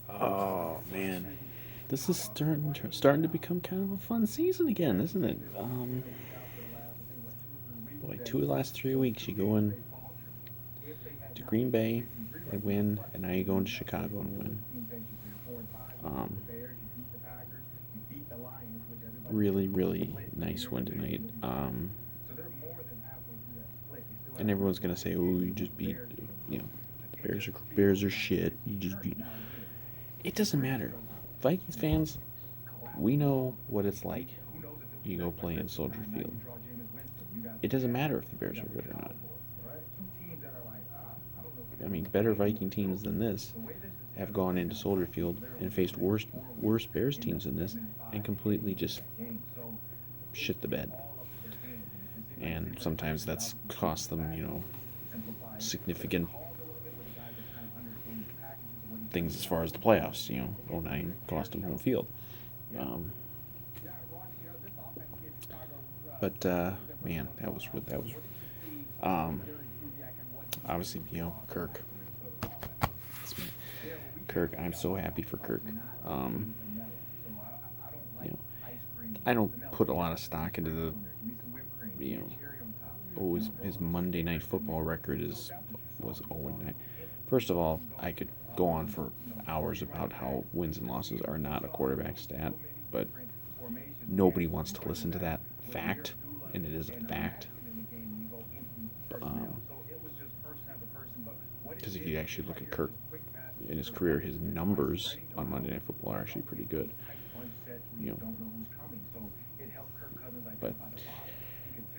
Oh man, this is starting to become kind of a fun season again, isn't it? Boy, 2 of the last 3 weeks, you go in to Green Bay and win, and now you go into Chicago and win. Um, Really, really nice win tonight. And everyone's gonna say, "Oh, you just beat, you know, Bears are shit. You just beat." It doesn't matter. Vikings fans, we know what it's like. You go play in Soldier Field. It doesn't matter if the Bears are good or not. I mean, better Viking teams than this have gone into Soldier Field and faced worse Bears teams than this and completely just shit the bed. And sometimes that's cost them, significant things as far as the playoffs. '09 cost them home field. Um, but man, that was um, obviously KIRK. KIRK, I'm so happy for KIRK. Um, you know, I don't put a lot of stock into the you know his Monday Night Football record was 0-9. First of all, I could go on for hours about how wins and losses are not a quarterback stat, but nobody wants to listen to that fact, and it is a fact. Um, because if you actually look at KIRK in his career, his numbers on Monday Night Football are actually pretty good. You know, but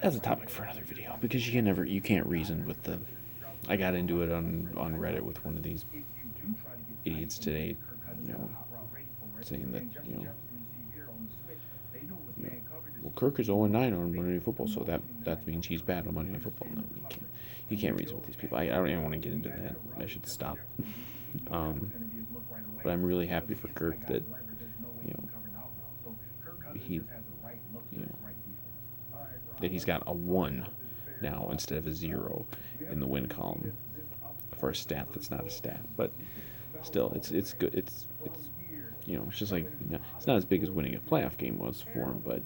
that's a topic for another video because you can't reason with the. I got into it on Reddit with one of these idiots today, you know, saying that you know well, KIRK is 0-9 on Monday Night Football, so that means he's bad on Monday Night Football. No, you can't reason with these people. I don't even want to get into that. I should stop. Um, but I'm really happy for KIRK that you know he that he's got a 1 now instead of a 0 in the win column for a stat that's not a stat. But still, it's good. It's just like it's not as big as winning a playoff game was for him, but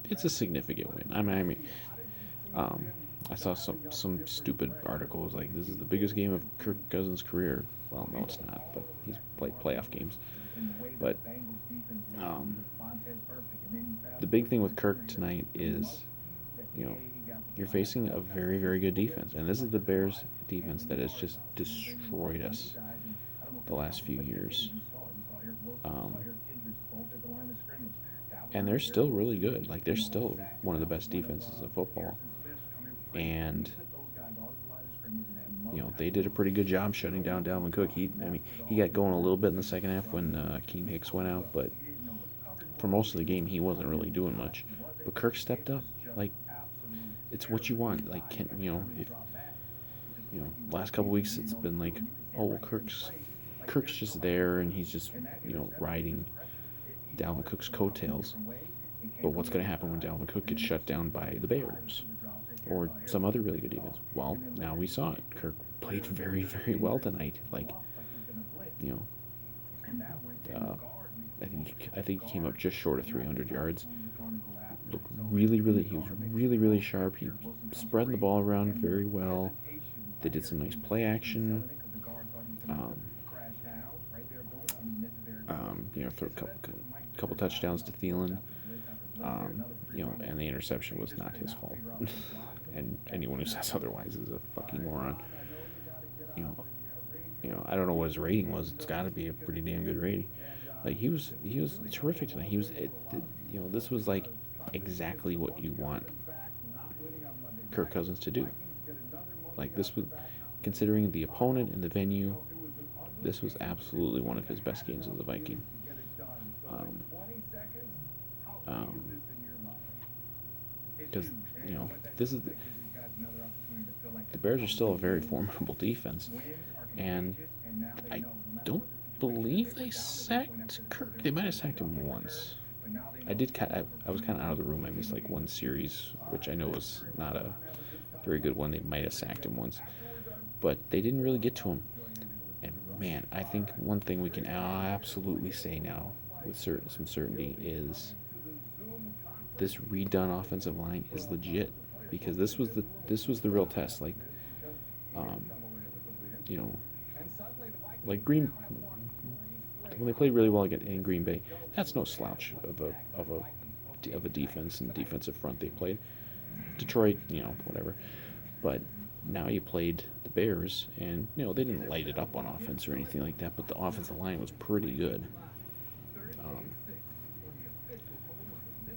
it's a significant win. Um, I saw some stupid articles like this is the biggest game of Kirk Cousins' career. Well, no, it's not, but he's played playoff games. But um, the big thing with Kirk tonight is, you know, you're facing a very, very good defense, and this is the Bears' defense that has just destroyed us the last few years. Um, and they're still really good. Like they're still one of the best defenses in football, and they did a pretty good job shutting down Dalvin Cook. He got going a little bit in the second half when Akeem Hicks went out, but for most of the game he wasn't really doing much. But Kirk stepped up. Like it's what you want. Like if last couple weeks it's been like, oh well, Kirk's just there and he's just riding Dalvin Cook's coattails. But what's going to happen when Dalvin Cook gets shut down by the Bears or some other really good defense? Well, now we saw it. Kirk played very, very well tonight. Like, you know, I think he came up just short of 300 yards. Looked he was really, really sharp. He spread the ball around very well. They did some nice play action. Um, threw a couple touchdowns to Thielen. And the interception was not his fault. And anyone who says otherwise is a fucking moron. You know, I don't know what his rating was. It's got to be a pretty damn good rating. Like he was terrific tonight. This was like exactly what you want Kirk Cousins to do. Like this was, considering the opponent and the venue, this was absolutely one of his best games as a Viking. Um, um, because this is the Bears are still a very formidable defense, and I don't believe they sacked Kirk. They might have sacked him once. I was kind of out of the room. I missed like one series, which I know was not a very good one. They might have sacked him once, but they didn't really get to him. And man, I think one thing we can absolutely say now with some certainty is this redone offensive line is legit, because this was the real test. Like, um, you know, like Green when they played really well in Green Bay, that's no slouch of a defense and defensive front they played. Detroit, whatever. But now you played the Bears, and they didn't light it up on offense or anything like that, but the offensive line was pretty good. Um,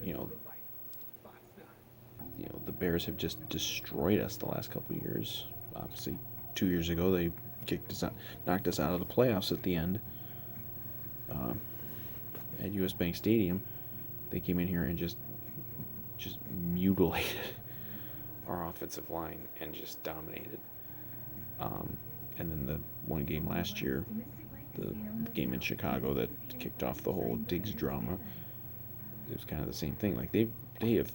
you know, the Bears have just destroyed us the last couple of years. Obviously, 2 years ago they knocked us out of the playoffs at the end at US Bank Stadium. They came in here and just mutilated our offensive line and just dominated. And then the one game last year, the game in Chicago that kicked off the whole Diggs drama, it was kind of the same thing. Like they have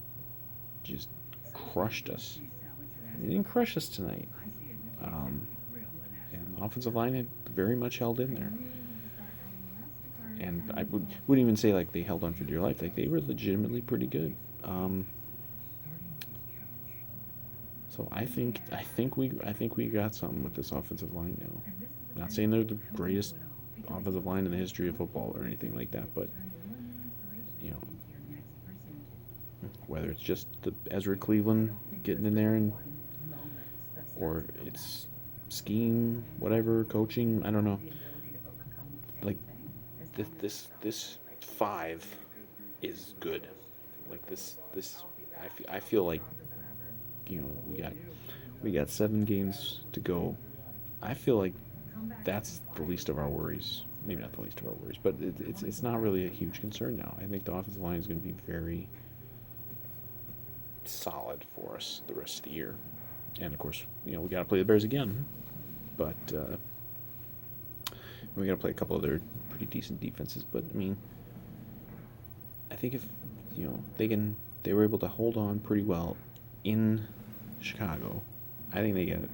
just crushed us. They didn't crush us tonight. And the offensive line had very much held in there. And I wouldn't even say like they held on for dear life. Like they were legitimately pretty good. So I think we got something with this offensive line now. Not saying they're the greatest offensive line in the history of football or anything like that, but whether it's just the Ezra Cleveland getting in there or it's scheme, whatever, coaching, I don't know. Like this 5 is good. Like this I feel like we got 7 games to go. I feel like that's the least of our worries. Maybe not the least of our worries, but it's not really a huge concern now. I think the offensive line is going to be very solid for us the rest of the year. And of course, we got to play the Bears again, but we got to play a couple other pretty decent defenses. But I mean, I think if they were able to hold on pretty well in Chicago, I think they get it.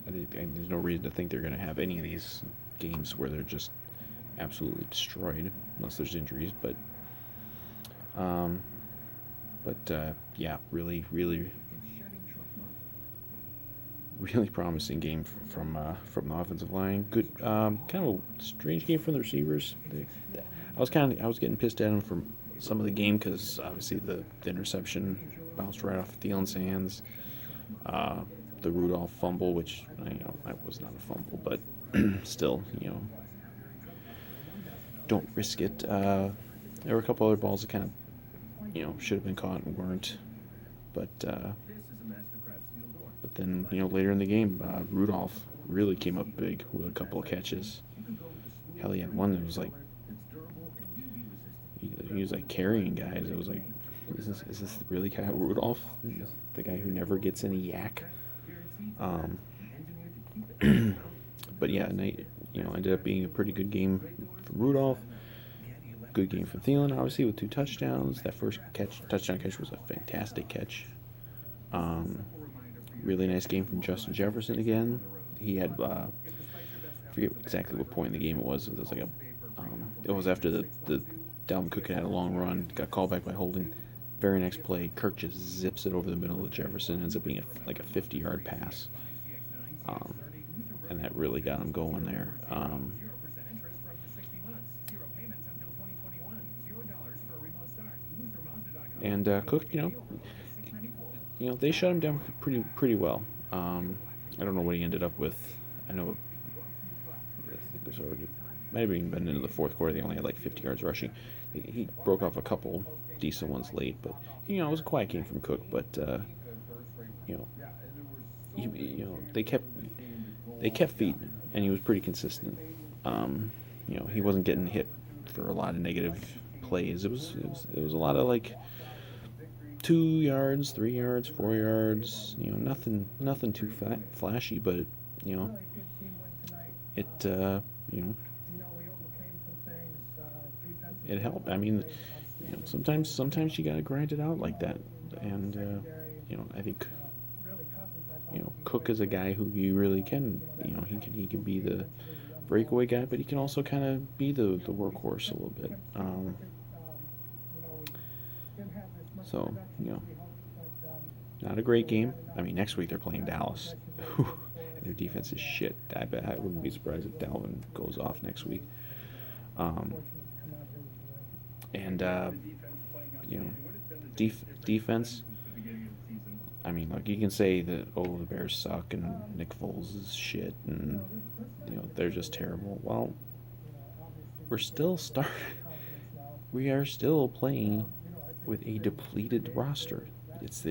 I think there's no reason to think they're going to have any of these games where they're just absolutely destroyed, unless there's injuries. But yeah, really, really, really promising game from the offensive line. Good, kind of a strange game from the receivers. I was getting pissed at them for some of the game because obviously the interception bounced right off Thielen's hands. The Rudolph fumble, which that was not a fumble, but still, don't risk it. There were a couple other balls that kind of, should have been caught and weren't. But then, later in the game, Rudolph really came up big with a couple of catches. Hell, he had one that was like, he was like carrying guys. It was like, is this really Kyle Rudolph? The guy who never gets any yak? But yeah, ended up being a pretty good game for Rudolph. Good game for Thielen, obviously, with 2 touchdowns. That first touchdown catch was a fantastic catch. Really nice game from Justin Jefferson again. He had, I forget exactly what point in the game it was. It was like it was after the Dalvin Cook had a long run, got called back by holding. Very next play, Kirk just zips it over the middle of Jefferson. Ends up being like a 50-yard pass, and that really got him going there. And Cook, they shut him down pretty well. I don't know what he ended up with. I think it was already might have even been into the fourth quarter. They only had like 50 yards rushing. He broke off a couple decent ones late, but it was a quiet game from Cook. But they kept feeding him, and he was pretty consistent. He wasn't getting hit for a lot of negative plays. It was a lot of like 2 yards, 3 yards, 4 yards. Nothing too flashy, but it helped. I mean, sometimes you gotta grind it out like that, and I think Cook is a guy who you really can, he can be the breakaway guy, but he can also kind of be the workhorse a little bit. So, not a great game. I mean, next week they're playing Dallas. And their defense is shit. I bet I wouldn't be surprised if Dalvin goes off next week. Um, and you know, defense. I mean, like you can say that the Bears suck and Nick Foles is shit and they're just terrible. Well, we're still starting. We are still playing with a depleted roster. It's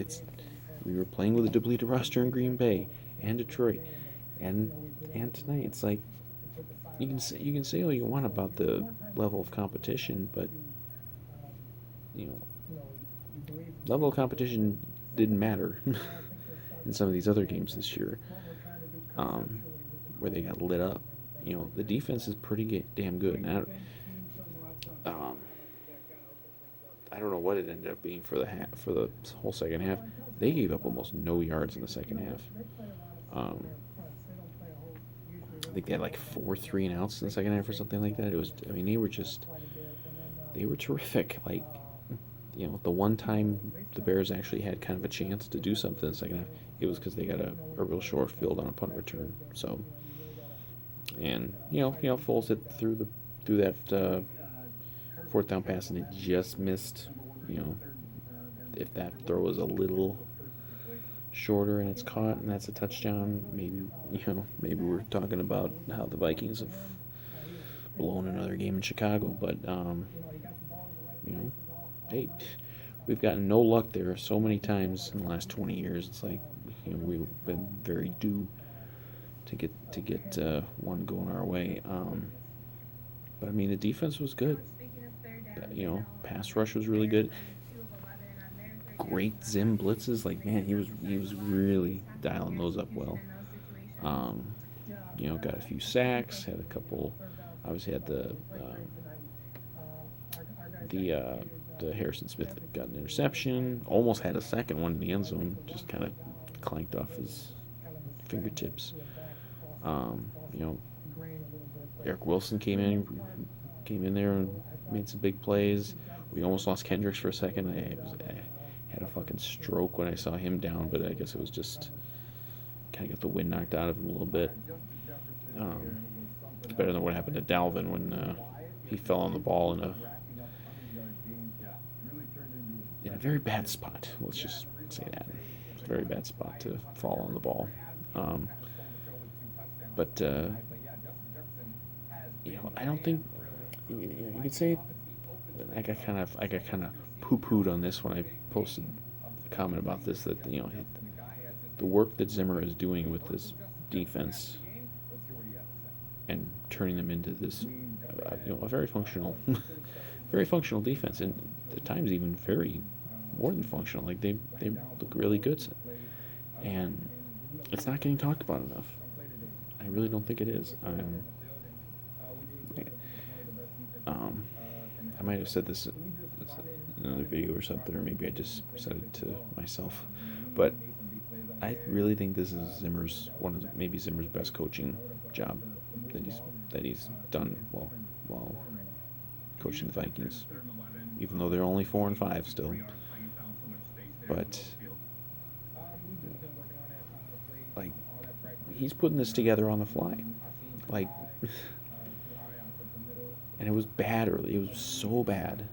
we were playing with a depleted roster in Green Bay and Detroit and tonight. It's like you can say all you want about the level of competition, but you know level of competition didn't matter in some of these other games this year, where they got lit up. The defense is pretty damn good. And um, I don't know what it ended up being for the whole second half. They gave up almost no yards in the second half. Um, I think they had like 4 3-and-outs in the second half or something like that. It was, I mean, they were terrific. Like, the one time the Bears actually had kind of a chance to do something in the second half, it was because they got a real short field on a punt return. So, and Foles hit through that fourth down pass and it just missed. If that throw was a little shorter and it's caught and that's a touchdown, maybe we're talking about how the Vikings have blown another game in Chicago. But hey, we've gotten no luck there so many times in the last 20 years. It's like we've been very due to get one going our way. But I mean, the defense was good. Pass rush was really good. Great Zim blitzes. Like, man, he was really dialing those up well. Got a few sacks. Had a couple. Obviously had the Harrison Smith got an interception. Almost had a second one in the end zone. Just kind of clanked off his fingertips. Eric Wilson came in there and made some big plays. We almost lost Kendricks for a second. I had a fucking stroke when I saw him down, but I guess it was just kind of got the wind knocked out of him a little bit. It's better than what happened to Dalvin when he fell on the ball in a very bad spot. Let's just say that. It's a very bad spot to fall on the ball. But I don't think you could say I got kind of poo-pooed on this when I posted a comment about this, that the work that Zimmer is doing with this defense and turning them into this a very functional very functional defense, and at times even very more than functional. Like they look really good, and it's not getting talked about enough. I really don't think it is. I might have said this in another video or something, or maybe I just said it to myself, but I really think this is Zimmer's best coaching job that he's done while coaching the Vikings, even though they're only 4-5 still. But like, he's putting this together on the fly, like. And it was bad early. It was so bad.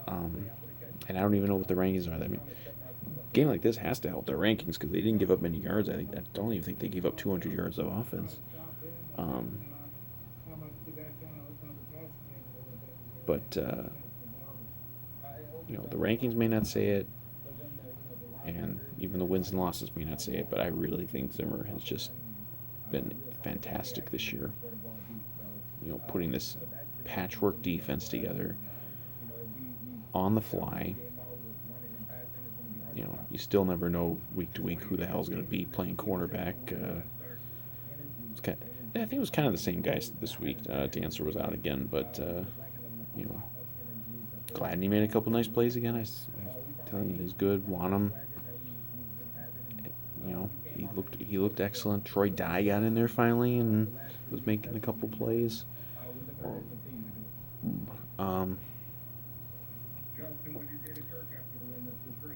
And I don't even know what the rankings are. I mean, a game like this has to help their rankings because they didn't give up many yards. I don't even think they gave up 200 yards of offense. But the rankings may not say it, and even the wins and losses may not say it. But I really think Zimmer has just been fantastic this year. Putting this patchwork defense together on the fly. You still never know week to week who the hell's going to be playing cornerback. I think it was kind of the same guys this week. Dancer was out again, but Gladney made a couple nice plays again. I was telling you, he's good. Want him. he looked excellent. Troy Dye got in there finally and was making a couple plays. Um,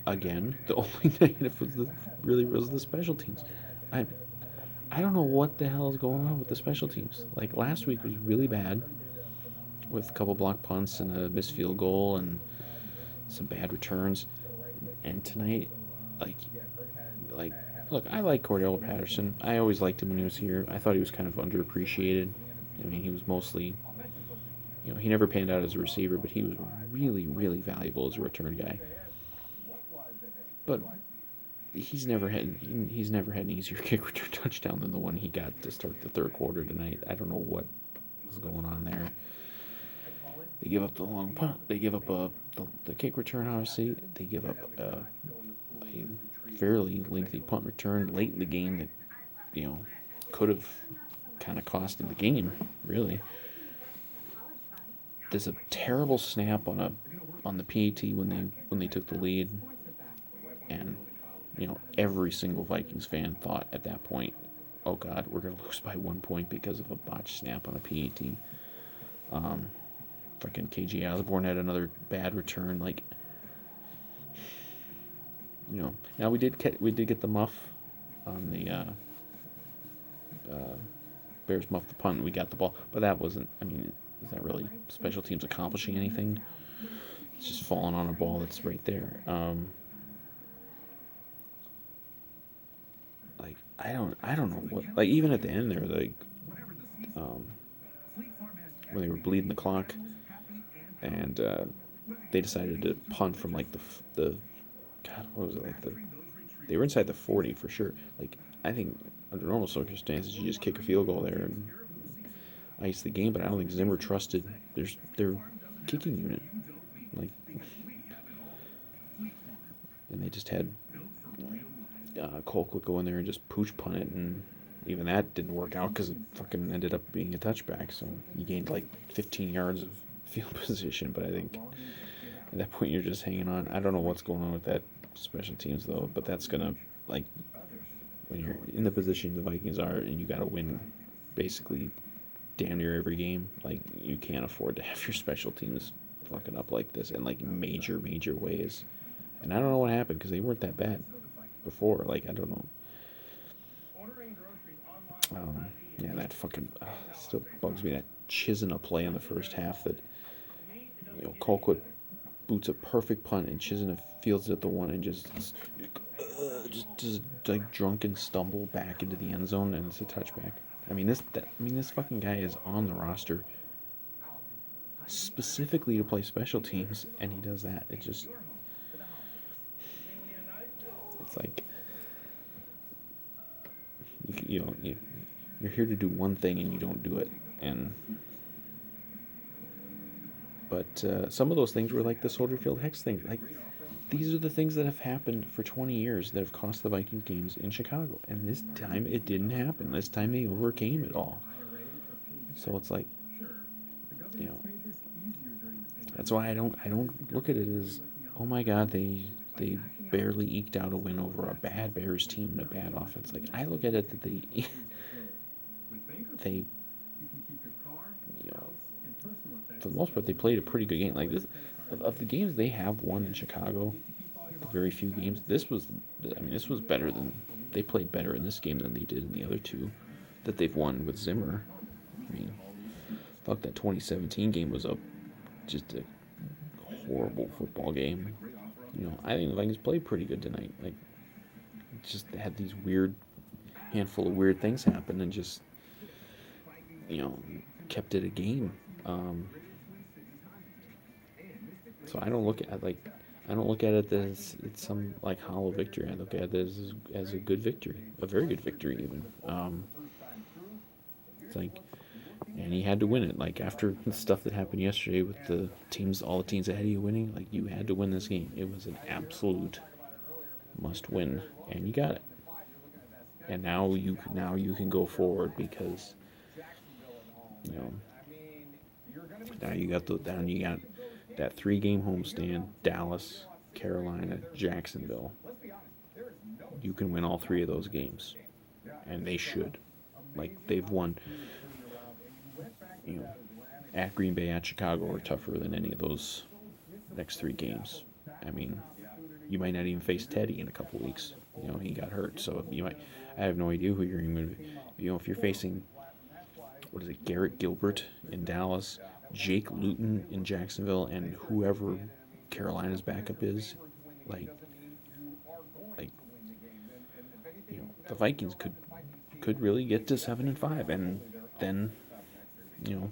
Again, the only negative was the special teams. I I don't know what the hell is going on with the special teams. Like last week was really bad with a couple block punts and a missed field goal and some bad returns. And tonight, like like look, I like Cordell Patterson. I always liked him when he was here. I thought he was kind of underappreciated. I mean, he was mostly, he never panned out as a receiver, but he was really, really valuable as a return guy. But he's never had an easier kick return touchdown than the one he got to start the third quarter tonight. I don't know what was going on there. They give up the long punt. They give up the kick return. Obviously, they give up a fairly lengthy punt return late in the game that could have kind of cost them the game. Really, there's a terrible snap on the PAT when they took the lead, and every single Vikings fan thought at that point, oh God, we're going to lose by 1 point because of a botched snap on a PAT. Freaking KG Osborne had another bad return. Now we did get the muff on the Bears muffed the punt and we got the ball, but that wasn't. I mean, is that really special teams accomplishing anything? It's just falling on a ball that's right there. I don't know what, even at the end there, when they were bleeding the clock and they decided to punt from the God, what was it, they were inside the 40 for sure. I think under normal circumstances you just kick a field goal there and ice the game, but I don't think Zimmer trusted their kicking unit. And they just had Colquitt go in there and just pooch punt it, and even that didn't work out because it fucking ended up being a touchback. So you gained 15 yards of field position, but I think at that point you're just hanging on. I don't know what's going on with that special teams though, but that's gonna when you're in the position the Vikings are and you got to win basically damn near every game. You can't afford to have your special teams fucking up like this in major ways. And I don't know what happened because they weren't that bad before. I don't know. Yeah, that fucking still bugs me. That Chisholm play in the first half that Colquitt boots a perfect punt and Chisholm fields it at the one and just drunken stumble back into the end zone and it's a touchback. This fucking guy is on the roster specifically to play special teams and he does that. It's you're here to do one thing and you don't do it. But some of those things were like the Soldier Field Hex thing. These are the things that have happened for 20 years that have cost the Vikings games in Chicago. And this time it didn't happen. This time they overcame it all. So it's that's why I don't look at it as, oh my God, they barely eked out a win over a bad Bears team and a bad offense. I look at it that they for the most part they played a pretty good game. Of the games they have won in Chicago, the very few games, this was better than, they played better in this game than they did in the other two that they've won with Zimmer. I thought that 2017 game was just a horrible football game. I think the Vikings played pretty good tonight. Just had these handful of weird things happen and just, kept it a game. So I don't look at it as it's some hollow victory. I look at it as a good victory, a very good victory even. And he had to win it. After the stuff that happened yesterday with all the teams ahead of you winning, you had to win this game. It was an absolute must win, and you got it. And now you can go forward because now you got that 3-game homestand: Dallas, Carolina, Jacksonville. you can win all three of those games, and they should. Like they've won, you know, at Green Bay, at Chicago are tougher than any of those next three games. I mean, you might not even face Teddy in a couple weeks. You know, he got hurt, so you might. I have no idea who you're going to. You know, if you're facing, what is it, Garrett Gilbert in Dallas, Jake Luton in Jacksonville, and whoever Carolina's backup is, like, like, you know, the Vikings could really get to 7-5, and then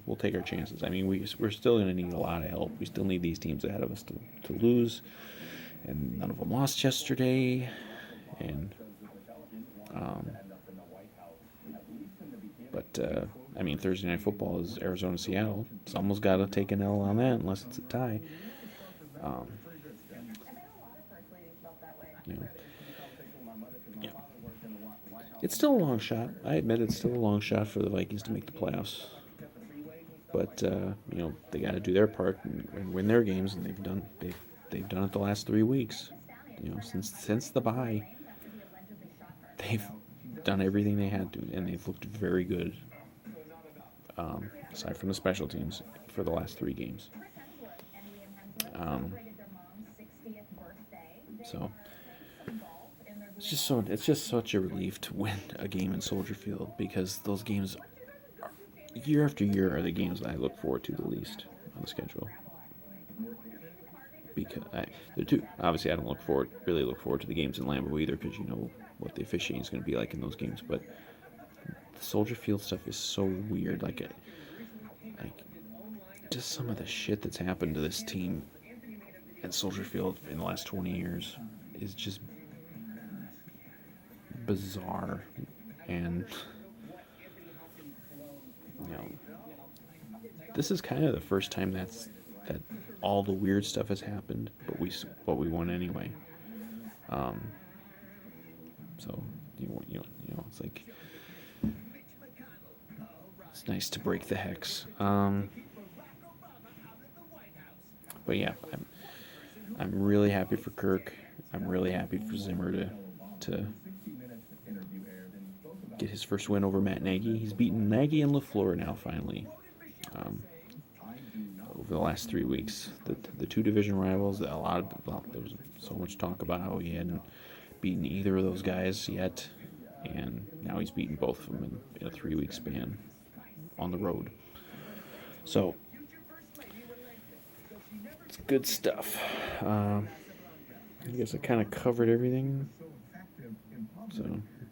we'll take our chances. I mean, we're still going to need a lot of help. We still need these teams ahead of us to lose, and none of them lost yesterday. And but I mean, Thursday Night Football is Arizona Seattle. Someone's got to take an L on that, unless it's a tie. Um, you know, yeah. It's still a long shot. I admit it's still a long shot for the Vikings to make the playoffs. But they got to do their part and win their games, and they've done it the last 3 weeks. You know, since the bye, they've done everything they had to, and they've looked very good. Aside from the special teams for the last 3 games. So it's just such a relief to win a game in Soldier Field, because those games year after year are the games that I look forward to the least on the schedule. Because they're two. Obviously, I don't really look forward to the games in Lambeau either, because you know what the officiating is going to be like in those games. But the Soldier Field stuff is so weird. Like just some of the shit that's happened to this team at Soldier Field in the last 20 years is just bizarre. And this is kind of the first time that all the weird stuff has happened, but we won anyway. So it's like it's nice to break the hex. But yeah, I'm really happy for KIRK. I'm really happy for Zimmer to get his first win over Matt Nagy. He's beaten Nagy and LaFleur now finally. Over the last 3 weeks, the two division rivals. There was so much talk about how he hadn't beaten either of those guys yet, and now he's beaten both of them in a 3-week span on the road. So it's good stuff. I guess I kind of covered everything. So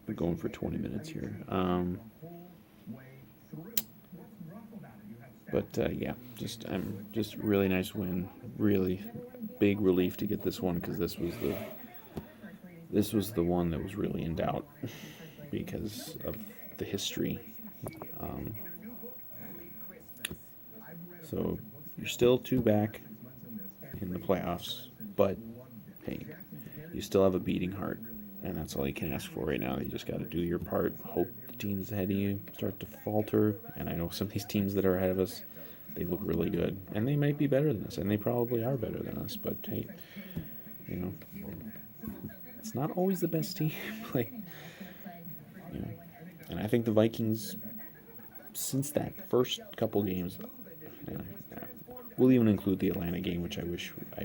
we're going for 20 minutes here. But yeah, just really nice win. Really big relief to get this one, because this was the one that was really in doubt because of the history. So you're still 2 back in the playoffs, but hey, you still have a beating heart, and that's all you can ask for right now. You just got to do your part. Hope the teams ahead of you start to falter, and I know some of these teams that are ahead of us, they look really good, and they might be better than us, and they probably are better than us. But hey, it's not always the best team. And I think the Vikings, since that first couple games, we'll even include the Atlanta game, which I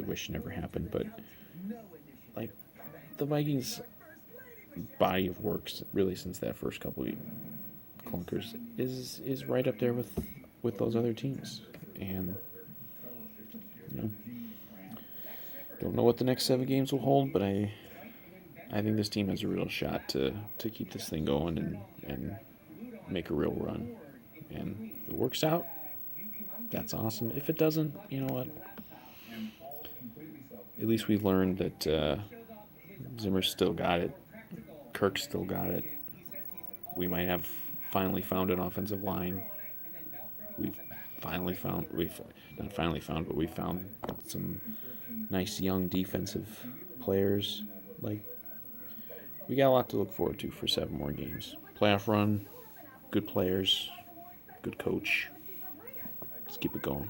wish never happened. But like the Vikings' body of work, really, since that first couple clunkers, is right up there with those other teams. And don't know what the next 7 games will hold, but I think this team has a real shot to keep this thing going and make a real run. And if it works out, that's awesome. If it doesn't, you know what? At least we learned that Zimmer still got it. KIRK still got it. We might have finally found an offensive line. We found some nice young defensive players. Like, we got a lot to look forward to for 7 more games. Playoff run, good players, good coach. Let's keep it going.